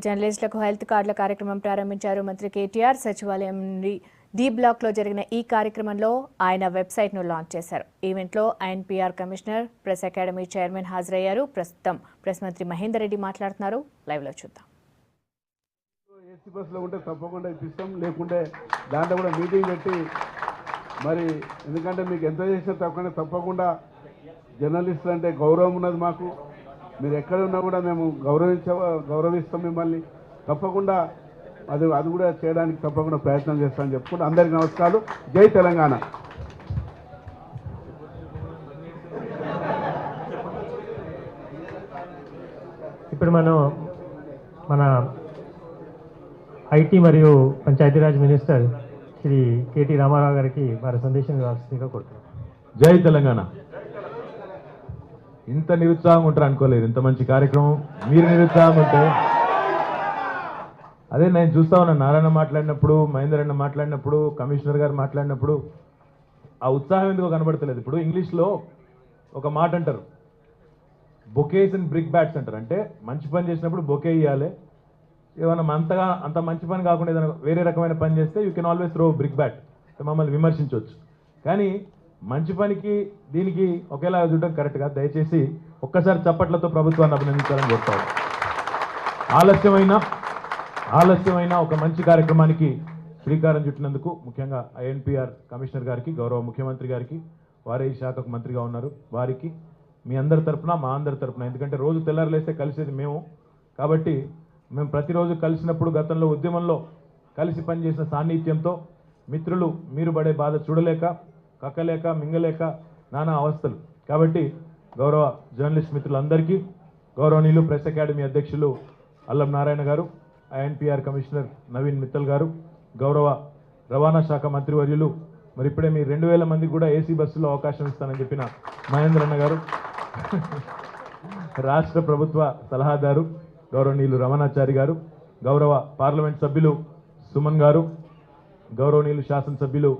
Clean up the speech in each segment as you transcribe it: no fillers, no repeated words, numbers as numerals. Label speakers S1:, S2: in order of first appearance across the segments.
S1: జర్నలిస్టులకు హెల్త్ కార్డుల కార్యక్రమం ప్రారంభించారు మంత్రి కేటీఆర్. సచివాలయం డి బ్లాక్లో జరిగిన ఈ కార్యక్రమంలో ఆయన వెబ్సైట్ను లాంచ్ చేశారు. ఈవెంట్లో ఐఎన్పీఆర్ కమిషనర్, ప్రెస్ అకాడమీ చైర్మన్ హాజరయ్యారు. ప్రస్తుతం ప్రెస్ మంత్రి మహేందర్ రెడ్డి మాట్లాడుతున్నారు. లైవ్లో చూద్దాం.
S2: ఏసీ బస్సులో ఉంటే తప్పకుండా ఇప్పిస్తాం, లేకుంటే దాంట్లో కూడా మీటింగ్ పెట్టి మరి ఎందుకంటే మీకు ఎంత చేసినా తప్పకుండా జర్నలిస్టులు అంటే గౌరవం ఉన్నది మాకు. మీరు ఎక్కడ ఉన్నా కూడా మేము గౌరవిస్తాం మిమ్మల్ని. తప్పకుండా అది కూడా చేయడానికి తప్పకుండా ప్రయత్నం చేస్తామని చెప్పుకుంటూ అందరికీ నమస్కారాలు. జై తెలంగాణ.
S3: ఇప్పుడు మన ఐటీ మరియు పంచాయతీరాజ్ మినిస్టర్ శ్రీ కేటీ రామారావు గారికి వారి సందేశం ఇవ్వాల్సిందిగా కోరుతున్నాం.
S4: జై తెలంగాణ. ఇంత నిరుత్సాహం ఉంటారు అనుకోలేదు. ఇంత మంచి కార్యక్రమం. మీరు నిరుత్సాహం ఉంటే అదే నేను చూస్తా ఉన్నాను. నారాయణ మాట్లాడినప్పుడు, మహేందర్ అన్న మాట్లాడినప్పుడు, కమిషనర్ గారు మాట్లాడినప్పుడు ఆ ఉత్సాహం ఎందుకో కనబడతలేదు. ఇప్పుడు ఇంగ్లీష్లో ఒక మాట అంటారు, బొకేస్ అండ్ బ్రిక్ బ్యాట్స్ అంటారు. అంటే మంచి పని చేసినప్పుడు బొకే ఇవ్వాలి, ఏమైనా అంత మంచి పని కాకుండా ఏదైనా వేరే రకమైన పని చేస్తే you can always throw brick bat, మమ్మల్ని విమర్శించవచ్చు. కానీ మంచి పనికి దీనికి ఒకేలా చూడడం కరెక్ట్ కాదు. దయచేసి ఒక్కసారి చప్పట్లతో ప్రభుత్వాన్ని అభినందించాలని చెప్తారు. ఆలస్యమైన ఒక మంచి కార్యక్రమానికి శ్రీకారం చుట్టినందుకు ముఖ్యంగా ఐఎన్పీఆర్ కమిషనర్ గారికి, గౌరవ ముఖ్యమంత్రి గారికి, వారే ఈ శాఖకు మంత్రిగా ఉన్నారు, వారికి మీ అందరి తరఫున, మా అందరి తరఫున, ఎందుకంటే రోజు తెల్లారులేస్తే కలిసేది మేము కాబట్టి మేము ప్రతిరోజు కలిసినప్పుడు గతంలో ఉద్యమంలో కలిసి పనిచేసిన సాన్నిధ్యంతో మిత్రులు మీరు పడే బాధ చూడలేక, కక్కలేక, మింగలేక నానా అవస్థలు. కాబట్టి గౌరవ జర్నలిస్ట్ మిత్రులందరికీ, గౌరవనీయులు ప్రెస్ అకాడమీ అధ్యక్షులు అల్లం నారాయణ గారు, ఐఎన్పీఆర్ కమిషనర్ నవీన్ మిత్తల్ గారు, గౌరవ రవాణా శాఖ మంత్రివర్యులు, మరి ఇప్పుడే మీ 2000 మందికి కూడా ఏసీ బస్సులో అవకాశం ఇస్తానని చెప్పిన మహేందర్ అన్న గారు, రాష్ట్ర ప్రభుత్వ సలహాదారు గౌరవనీయులు రమణాచారి గారు, గౌరవ పార్లమెంట్ సభ్యులు సుమన్ గారు, గౌరవనీయులు శాసనసభ్యులు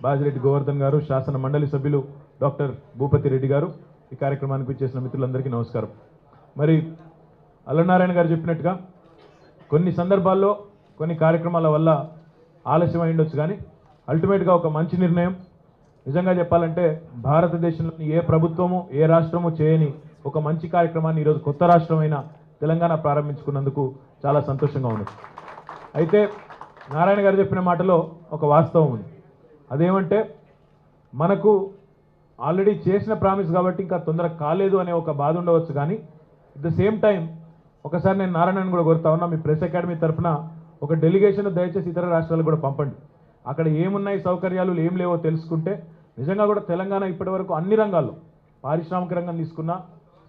S4: బాజిరెడ్డి గోవర్ధన్ గారు, శాసన మండలి సభ్యులు డాక్టర్ భూపతి రెడ్డి గారు, ఈ కార్యక్రమానికి చేసిన మిత్రులందరికీ నమస్కారం. మరి అల్లనారాయణ గారు చెప్పినట్టుగా కొన్ని సందర్భాల్లో కొన్ని కార్యక్రమాల వల్ల ఆలస్యం అయిండొచ్చు, కానీ అల్టిమేట్గా ఒక మంచి నిర్ణయం. నిజంగా చెప్పాలంటే భారతదేశంలోని ఏ ప్రభుత్వము, ఏ రాష్ట్రము చేయని ఒక మంచి కార్యక్రమాన్ని ఈరోజు కొత్త రాష్ట్రమైన తెలంగాణ ప్రారంభించుకున్నందుకు చాలా సంతోషంగా ఉంది. అయితే నారాయణ గారు చెప్పిన మాటలో ఒక వాస్తవం ఉంది. అదేమంటే మనకు ఆల్రెడీ చేసిన ప్రామిస్ కాబట్టి ఇంకా తొందరగా కాలేదు అనే ఒక బాధ ఉండవచ్చు, కానీ అట్ ద సేమ్ టైం ఒకసారి నేను నారాయణని కూడా కోరుతా ఉన్నా, మీ ప్రెస్ అకాడమీ తరఫున ఒక డెలిగేషన్ దయచేసి ఇతర రాష్ట్రాలకు కూడా పంపండి. అక్కడ ఏమున్నాయి సౌకర్యాలు, ఏం లేవో తెలుసుకుంటే నిజంగా కూడా తెలంగాణ ఇప్పటివరకు అన్ని రంగాల్లో, పారిశ్రామిక రంగం తీసుకున్నా,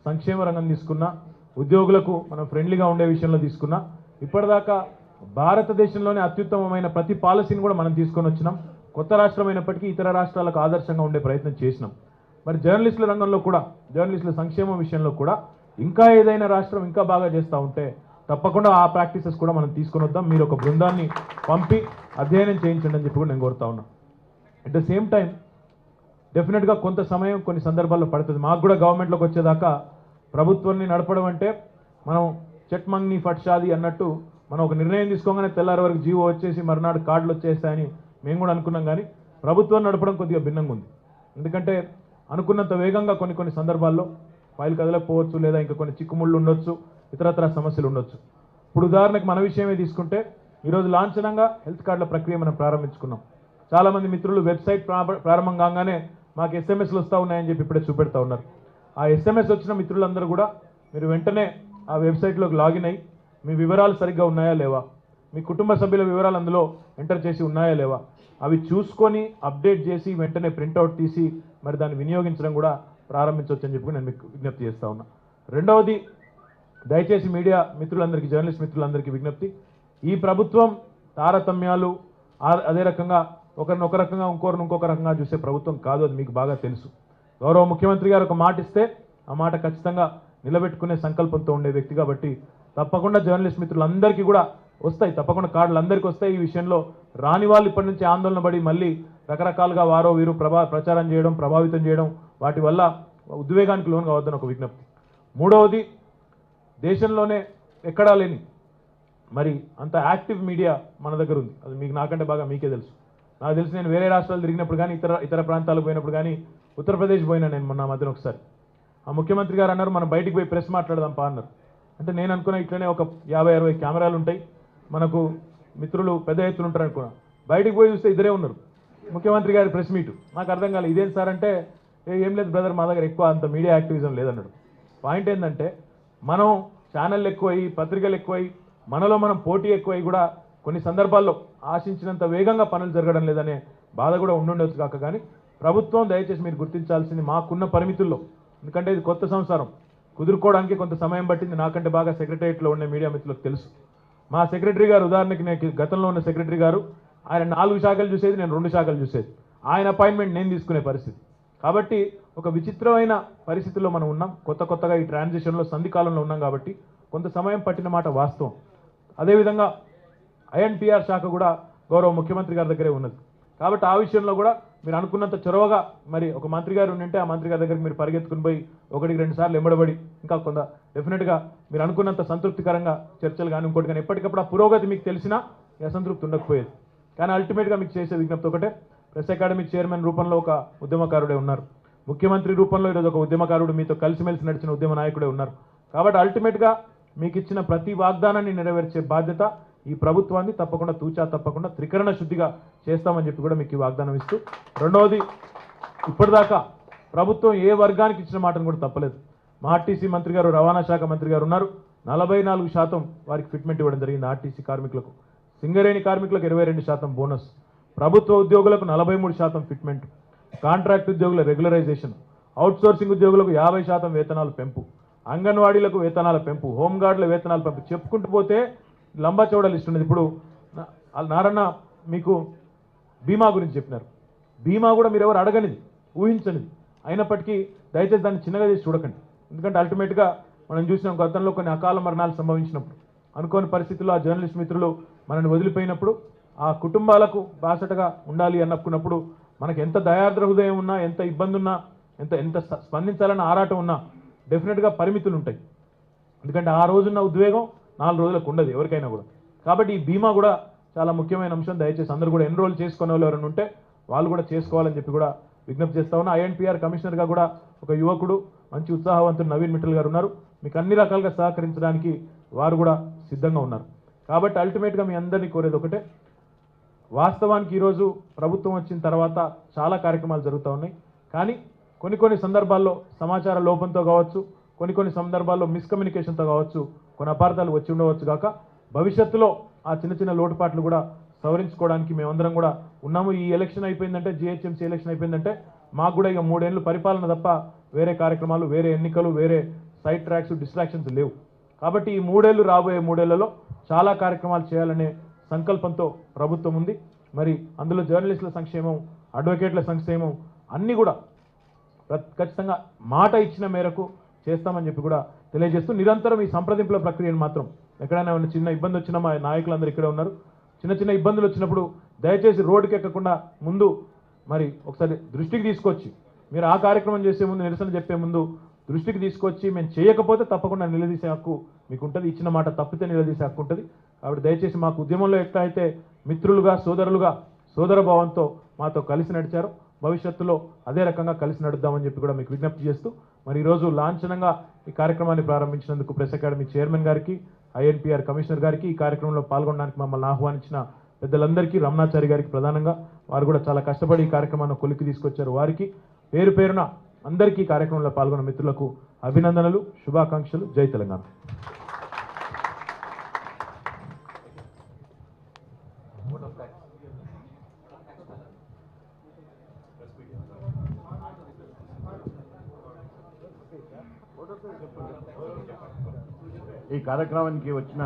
S4: సంక్షేమ రంగం తీసుకున్నా, ఉద్యోగులకు మనం ఫ్రెండ్లీగా ఉండే విషయంలో తీసుకున్నా, ఇప్పటిదాకా భారతదేశంలోనే అత్యుత్తమమైన ప్రతి పాలసీని కూడా మనం తీసుకొని వచ్చినాం. కొత్త రాష్ట్రమైనప్పటికీ ఇతర రాష్ట్రాలకు ఆదర్శంగా ఉండే ప్రయత్నం చేసినాం. మరి జర్నలిస్టుల రంగంలో కూడా, జర్నలిస్టుల సంక్షేమం విషయంలో కూడా ఇంకా ఏదైనా రాష్ట్రం ఇంకా బాగా చేస్తూ ఉంటే తప్పకుండా ఆ ప్రాక్టీసెస్ కూడా మనం తీసుకొని వద్దాం. మీరు ఒక బృందాన్ని పంపి అధ్యయనం చేయించండి అని చెప్పి కూడా నేను కోరుతా ఉన్నా. అట్ ద సేమ్ టైం డెఫినెట్గా కొంత సమయం కొన్ని సందర్భాల్లో పడుతుంది. మాకు కూడా గవర్నమెంట్లోకి వచ్చేదాకా ప్రభుత్వాన్ని నడపడం అంటే మనం చెట్మంగ్ని ఫట్షాది అన్నట్టు మనం ఒక నిర్ణయం తీసుకోగానే తెల్లారి వరకు జీవో వచ్చేసి మరునాడు కార్డులు వచ్చేస్తాయని మేము కూడా అనుకున్నాం. కానీ ప్రభుత్వం నడపడం కొద్దిగా భిన్నంగా ఉంది. ఎందుకంటే అనుకున్నంత వేగంగా కొన్ని సందర్భాల్లో ఫైల్ కదలకపోవచ్చు, లేదా ఇంకా కొన్ని చిక్కుముళ్ళు ఉండొచ్చు, ఇతరత్ర సమస్యలు ఉండొచ్చు. ఇప్పుడు ఉదాహరణకు మన విషయమే తీసుకుంటే ఈరోజు లాంఛనంగా హెల్త్ కార్డుల ప్రక్రియ మనం ప్రారంభించుకున్నాం. చాలామంది మిత్రులు వెబ్సైట్ ప్రారంభం కాగానే మాకు ఎస్ఎంఎస్లు వస్తూ ఉన్నాయని చెప్పి ఇప్పుడే చూపెడతా ఉన్నారు. ఆ ఎస్ఎంఎస్ వచ్చిన మిత్రులందరూ కూడా మీరు వెంటనే ఆ వెబ్సైట్లోకి లాగిన్ అయ్యి మీ వివరాలు సరిగ్గా ఉన్నాయా లేవా, మీ కుటుంబ సభ్యుల వివరాలు అందులో ఎంటర్ చేసి ఉన్నాయా లేవా, అవి చూసుకొని అప్డేట్ చేసి వెంటనే ప్రింట్అవుట్ తీసి మరి దాన్ని వినియోగించడం కూడా ప్రారంభించవచ్చు అని చెప్పి నేను మీకు విజ్ఞప్తి చేస్తూ ఉన్నా. రెండవది, దయచేసి మీడియా మిత్రులందరికీ, జర్నలిస్ట్ మిత్రులందరికీ విజ్ఞప్తి, ఈ ప్రభుత్వం తారతమ్యాలు, అదే రకంగా ఒకరిని ఒక రకంగా ఇంకొక రకంగా చూసే ప్రభుత్వం కాదు. అది మీకు బాగా తెలుసు. గౌరవ ముఖ్యమంత్రి గారు ఒక మాట ఇస్తే ఆ మాట ఖచ్చితంగా నిలబెట్టుకునే సంకల్పంతో ఉండే వ్యక్తి కాబట్టి తప్పకుండా జర్నలిస్ట్ మిత్రులందరికీ కూడా వస్తాయి, తప్పకుండా కార్డులు అందరికీ వస్తాయి. ఈ విషయంలో రాని వాళ్ళు ఇప్పటి నుంచి ఆందోళన పడి మళ్ళీ రకరకాలుగా వారో వీరు ప్రచారం చేయడం, ప్రభావితం చేయడం, వాటి వల్ల ఉద్వేగానికి లోను కావద్దని ఒక విజ్ఞప్తి. మూడవది, దేశంలోనే ఎక్కడా లేని మరి అంత యాక్టివ్ మీడియా మన దగ్గర ఉంది. అది మీకు నాకంటే బాగా మీకే తెలుసు. నాకు తెలిసి నేను వేరే రాష్ట్రాలు తిరిగినప్పుడు కానీ ఇతర ప్రాంతాలకు పోయినప్పుడు కానీ ఉత్తరప్రదేశ్ పోయినా నేను మొన్న మధ్యన ఒకసారి ఆ ముఖ్యమంత్రి గారు అన్నారు మనం బయటికి పోయి ప్రెస్ మాట్లాడదాంపా అన్నారు. అంటే నేను అనుకున్నా ఇట్లనే ఒక 50-60 కెమెరాలు ఉంటాయి, మనకు మిత్రులు పెద్ద ఎత్తున ఉంటారు అనుకున్నా. బయటికి పోయి చూస్తే ఇద్దరే ఉన్నారు, ముఖ్యమంత్రి గారి ప్రెస్ మీటు. నాకు అర్థం కాలేదు ఇదేం సార్ అంటే, ఏం లేదు బ్రదర్, మా దగ్గర ఎక్కువ అంత మీడియా యాక్టివిజం లేదన్నాడు. పాయింట్ ఏంటంటే మనం ఛానళ్ళు ఎక్కువై, పత్రికలు ఎక్కువై, మనలో మనం పోటీ ఎక్కువై కూడా కొన్ని సందర్భాల్లో ఆశించినంత వేగంగా పనులు జరగడం లేదనే బాధ కూడా ఉండుండొచ్చు కాక, కానీ ప్రభుత్వం దయచేసి మీరు గుర్తించాల్సింది మాకున్న పరిమితుల్లో, ఎందుకంటే ఇది కొత్త సంసారం, కుదురుకోవడానికి కొంత సమయం పట్టింది. నాకంటే బాగా సెక్రటరియట్లో ఉండే మీడియా మిత్రులకు తెలుసు. మా సెక్రటరీ గారు ఉదాహరణకి నేను గతంలో ఉన్న సెక్రటరీ గారు ఆయన 4 శాఖలు చూసేది, నేను 2 శాఖలు చూసేది. ఆయన అపాయింట్మెంట్ నేను తీసుకునే పరిస్థితి. కాబట్టి ఒక విచిత్రమైన పరిస్థితుల్లో మనం ఉన్నాం. కొత్తగా ఈ ట్రాన్సిషన్లో సంధికాలంలో ఉన్నాం కాబట్టి కొంత సమయం పట్టిన మాట వాస్తవం. అదేవిధంగా ఐఎన్పిఆర్ శాఖ కూడా గౌరవ ముఖ్యమంత్రి గారి దగ్గరే ఉన్నది. కాబట్టి ఆ విషయంలో కూడా మీరు అనుకున్నంత చొరవగా మరి ఒక మంత్రి గారు ఉంటే ఆ మంత్రి గారి దగ్గరికి మీరు పరిగెత్తుకుని పోయి 1-2 సార్లు ఎంబడబడి ఇంకా కొంత డెఫినెట్గా మీరు అనుకున్నంత సంతృప్తికరంగా చర్చలు కానీ ఇంకోటి కానీ ఎప్పటికప్పుడు ఆ పురోగతి మీకు తెలిసినా అసంతృప్తి ఉండకపోయేది. కానీ అల్టిమేట్గా మీకు చేసే విజ్ఞప్తి ఒకటే, ప్రెస్ అకాడమీ చైర్మన్ రూపంలో ఒక ఉద్యమకారుడే ఉన్నారు, ముఖ్యమంత్రి రూపంలో ఈరోజు ఒక ఉద్యమకారుడు మీతో కలిసిమెలిసి నడిచిన ఉద్యమ నాయకుడే ఉన్నారు. కాబట్టి అల్టిమేట్గా మీకు ఇచ్చిన ప్రతి వాగ్దానాన్ని నెరవేర్చే బాధ్యత ఈ ప్రభుత్వాన్ని తప్పకుండా తప్పకుండా త్రికరణ శుద్ధిగా చేస్తామని చెప్పి కూడా మీకు ఈ వాగ్దానం ఇస్తూ, రెండవది ఇప్పటిదాకా ప్రభుత్వం ఏ వర్గానికి ఇచ్చిన మాటను కూడా తప్పలేదు. మా ఆర్టీసీ మంత్రి గారు, రవాణా శాఖ మంత్రి గారు ఉన్నారు, 44% వారికి ఫిట్మెంట్ ఇవ్వడం జరిగింది ఆర్టీసీ కార్మికులకు. సింగరేణి కార్మికులకు 22% బోనస్, ప్రభుత్వ ఉద్యోగులకు 43% ఫిట్మెంట్, కాంట్రాక్ట్ ఉద్యోగుల రెగ్యులరైజేషన్, అవుట్సోర్సింగ్ ఉద్యోగులకు 50% వేతనాలు పెంపు, అంగన్వాడీలకు వేతనాల పెంపు, హోంగార్డుల వేతనాల పెంపు, చెప్పుకుంటూ పోతే లంబాచౌడ లిస్ట్ ఉన్నది. ఇప్పుడు నారన్న మీకు బీమా గురించి చెప్పినారు. బీమా కూడా మీరు ఎవరు అడగనిది, ఊహించనిది, అయినప్పటికీ దయచేసి దాన్ని చిన్నగా చేసి చూడకండి. ఎందుకంటే అల్టిమేట్గా మనం చూసినాం గతంలో కొన్ని అకాల మరణాలు సంభవించినప్పుడు, అనుకోని పరిస్థితుల్లో ఆ జర్నలిస్ట్ మిత్రులు మనల్ని వదిలిపోయినప్పుడు ఆ కుటుంబాలకు బాసటగా ఉండాలి అన్నప్పుడు మనకు ఎంత దయార్ద్ర హృదయం ఉన్నా, ఎంత ఇబ్బంది ఉన్నా, ఎంత స్పందించాలన్న ఆరాటం ఉన్నా డెఫినెట్గా పరిమితులు ఉంటాయి. ఎందుకంటే ఆ రోజున్న ఉద్వేగం 4 రోజులకు ఉండదు ఎవరికైనా కూడా. కాబట్టి ఈ బీమా కూడా చాలా ముఖ్యమైన అంశం. దయచేసి అందరూ కూడా ఎన్రోల్ చేసుకునే వాళ్ళు ఎవరైనా ఉంటే వాళ్ళు కూడా చేసుకోవాలని చెప్పి కూడా విజ్ఞప్తి చేస్తా ఉన్నా. ఐఎన్పిఆర్ కమిషనర్గా కూడా ఒక యువకుడు, మంచి ఉత్సాహవంతుడు నవీన్ మిట్టల్ గారు ఉన్నారు. మీకు అన్ని రకాలుగా సహకరించడానికి వారు కూడా సిద్ధంగా ఉన్నారు. కాబట్టి అల్టిమేట్గా మీ అందరినీ కోరేది ఒకటే, వాస్తవానికి ఈరోజు ప్రభుత్వం వచ్చిన తర్వాత చాలా కార్యక్రమాలు జరుగుతూ ఉన్నాయి. కానీ కొన్ని సందర్భాల్లో సమాచార లోపంతో కావచ్చు, కొన్ని సందర్భాల్లో మిస్కమ్యూనికేషన్తో కావచ్చు, కొన్ని అపార్థాలు వచ్చి ఉండవచ్చు కాక భవిష్యత్తులో ఆ చిన్న లోటుపాట్లు కూడా సవరించుకోవడానికి మేమందరం కూడా ఉన్నాము. ఈ ఎలక్షన్ అయిపోయిందంటే, జిహెచ్ఎంసీ ఎలక్షన్ అయిపోయిందంటే మాకు కూడా ఇక 3 ఏళ్ళు పరిపాలన తప్ప వేరే కార్యక్రమాలు, వేరే ఎన్నికలు, వేరే సైడ్ ట్రాక్స్, డిస్ట్రాక్షన్స్ లేవు. కాబట్టి ఈ 3 ఏళ్ళు, రాబోయే 3 ఏళ్లలో చాలా కార్యక్రమాలు చేయాలనే సంకల్పంతో ప్రభుత్వం ఉంది. మరి అందులో జర్నలిస్టుల సంక్షేమం, అడ్వకేట్ల సంక్షేమం అన్నీ కూడా ఖచ్చితంగా మాట ఇచ్చిన మేరకు చేస్తామని చెప్పి కూడా తెలియజేస్తూ, నిరంతరం ఈ సంప్రదింపుల ప్రక్రియను మాత్రం ఎక్కడైనా చిన్న ఇబ్బంది వచ్చినా మా నాయకులందరూ ఇక్కడే ఉన్నారు. చిన్న ఇబ్బందులు వచ్చినప్పుడు దయచేసి రోడ్డుకి ఎక్కకుండా ముందు మరి ఒకసారి దృష్టికి తీసుకొచ్చి, మీరు ఆ కార్యక్రమం చేసే ముందు, నిరసన చెప్పే ముందు దృష్టికి తీసుకొచ్చి, మేము చేయకపోతే తప్పకుండా నిలదీసే హక్కు మీకు ఉంటుంది, ఇచ్చిన మాట తప్పితే నిలదీసే హక్కు ఉంటుంది. కాబట్టి దయచేసి మాకు ఉద్యమంలో ఎట్లా అయితే మిత్రులుగా, సోదరులుగా, సోదర భావంతో మాతో కలిసి నడిచారో భవిష్యత్తులో అదే రకంగా కలిసి నడుద్దామని చెప్పి కూడా మీకు విజ్ఞప్తి చేస్తూ, మరి ఈరోజు లాంఛనంగా ఈ కార్యక్రమాన్ని ప్రారంభించినందుకు ప్రెస్ అకాడమీ చైర్మన్ గారికి, ఐఎన్పిఆర్ కమిషనర్ గారికి, ఈ కార్యక్రమంలో పాల్గొనడానికి మమ్మల్ని ఆహ్వానించిన పెద్దలందరికీ, రమణాచారి గారికి ప్రధానంగా, వారు కూడా చాలా కష్టపడి ఈ కార్యక్రమాన్ని కొలికి తీసుకొచ్చారు, వారికి పేరు పేరున అందరికీ ఈ కార్యక్రమంలో పాల్గొన్న మిత్రులకు అభినందనలు, శుభాకాంక్షలు. జై తెలంగాణ.
S5: ఈ కార్యక్రమానికి వచ్చిన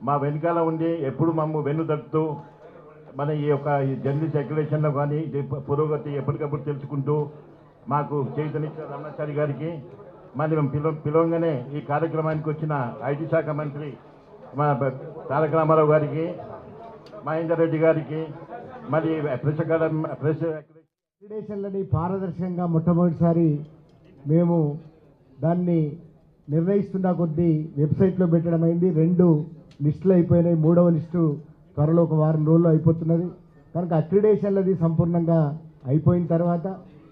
S5: మా వెనకాల ఉండి ఎప్పుడు మమ్మ వెన్ను తట్టుతూ మన ఈ జర్నలిస్ట్ అక్రిడేషన్లో కానీ పురోగతి ఎప్పటికప్పుడు తెలుసుకుంటూ మాకు చైతన్య రమణాచారి గారికి, మరి మేము పిలవంగానే ఈ కార్యక్రమానికి వచ్చిన ఐటీ శాఖ మంత్రి మన తారక రామారావు గారికి, మహేందర్ రెడ్డి గారికి, మరి ప్రెస్ అక్రిడేషన్లని పారదర్శకంగా మొట్టమొదటిసారి మేము
S6: దాన్ని నిర్ణయిస్తున్న కొద్దీ వెబ్సైట్లో పెట్టడం అయింది. 2 లిస్టులు అయిపోయినాయి. 3వ లిస్టు త్వరలో ఒక వారం రోజుల్లో అయిపోతున్నది. కనుక అక్రిడేషన్లది సంపూర్ణంగా అయిపోయిన తర్వాత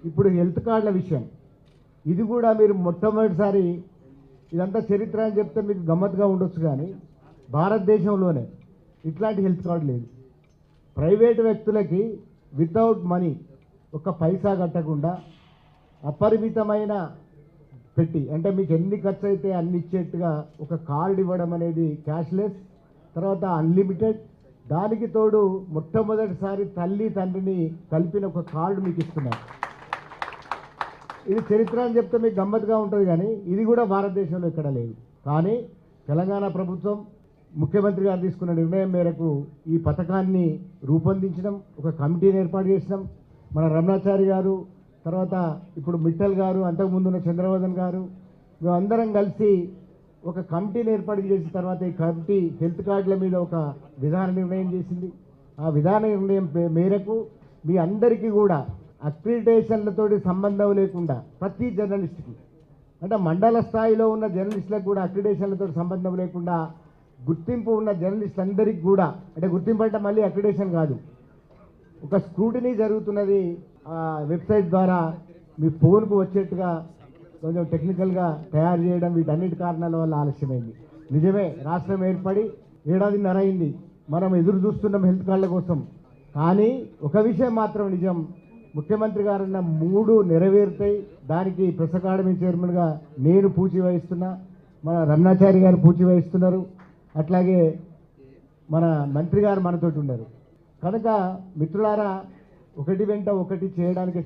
S6: ఇప్పుడు హెల్త్ కార్డుల విషయం, ఇది కూడా మీరు మొట్టమొదటిసారి, ఇదంతా చరిత్ర అని చెప్తే మీకు గమ్మత్తుగా ఉండొచ్చు, కానీ భారతదేశంలోనే ఇట్లాంటి హెల్త్ కార్డు లేదు. ప్రైవేటు వ్యక్తులకి వితౌట్ మనీ, ఒక పైసా కట్టకుండా అపరిమితమైన పెట్టి, అంటే మీకు ఎన్ని ఖర్చు అయితే అన్ని ఇచ్చేట్టుగా ఒక కార్డు ఇవ్వడం అనేది క్యాష్లెస్, తర్వాత అన్లిమిటెడ్. దానికి తోడు మొట్టమొదటిసారి తల్లి తండ్రిని కలిపిన ఒక కార్డు మీకు ఇస్తున్నారు. ఇది చరిత్ర అని చెప్తే మీకు గమ్మత్తుగా ఉంటుంది, కానీ ఇది కూడా భారతదేశంలో ఎక్కడ లేదు. కానీ తెలంగాణ ప్రభుత్వం ముఖ్యమంత్రి గారు తీసుకున్న నిర్ణయం మేరకు ఈ పథకాన్ని రూపొందించడం, ఒక కమిటీని ఏర్పాటు చేసినాం. మన రమణాచారి గారు, తర్వాత ఇప్పుడు మిట్టల్ గారు, అంతకుముందున్న చంద్రవర్ధన్ గారు, మేమందరం కలిసి ఒక కమిటీని ఏర్పాటు చేసిన తర్వాత ఈ కమిటీ హెల్త్ కార్డుల మీద ఒక విధాన నిర్ణయం చేసింది. ఆ విధాన నిర్ణయం మేరకు మీ అందరికీ కూడా అక్రిడిటేషన్లతోటి సంబంధం లేకుండా ప్రతి జర్నలిస్ట్కి, అంటే మండల స్థాయిలో ఉన్న జర్నలిస్టులకు కూడా అక్రిడిటేషన్లతో సంబంధం లేకుండా గుర్తింపు ఉన్న జర్నలిస్టులందరికీ కూడా, అంటే గుర్తింపు అంటే మళ్ళీ అక్రిడిటేషన్ కాదు, ఒక స్క్రూటినీ జరుగుతున్నది. ఆ వెబ్సైట్ ద్వారా మీ ఫోన్కు వచ్చేట్టుగా కొంచెం టెక్నికల్గా తయారు చేయడం, వీటన్నిటి కారణాల వల్ల ఆలస్యమైంది. నిజమే, రాష్ట్రం ఏర్పడి 1.5 ఏళ్ళ అయింది, మనం ఎదురు చూస్తున్నాం హెల్త్ కార్డుల కోసం. కానీ ఒక విషయం మాత్రం నిజం, ముఖ్యమంత్రి గారు అన్న 3 నెరవేరుతాయి. దానికి ప్రెస్ అకాడమీ చైర్మన్గా నేను పూచి వహిస్తున్నా, మన రమణాచారి గారు పూచి వహిస్తున్నారు, అట్లాగే మన మంత్రి గారు మనతోటి ఉన్నారు. కనుక మిత్రులారా, ఒకటి వెంట ఒకటి చేయడానికి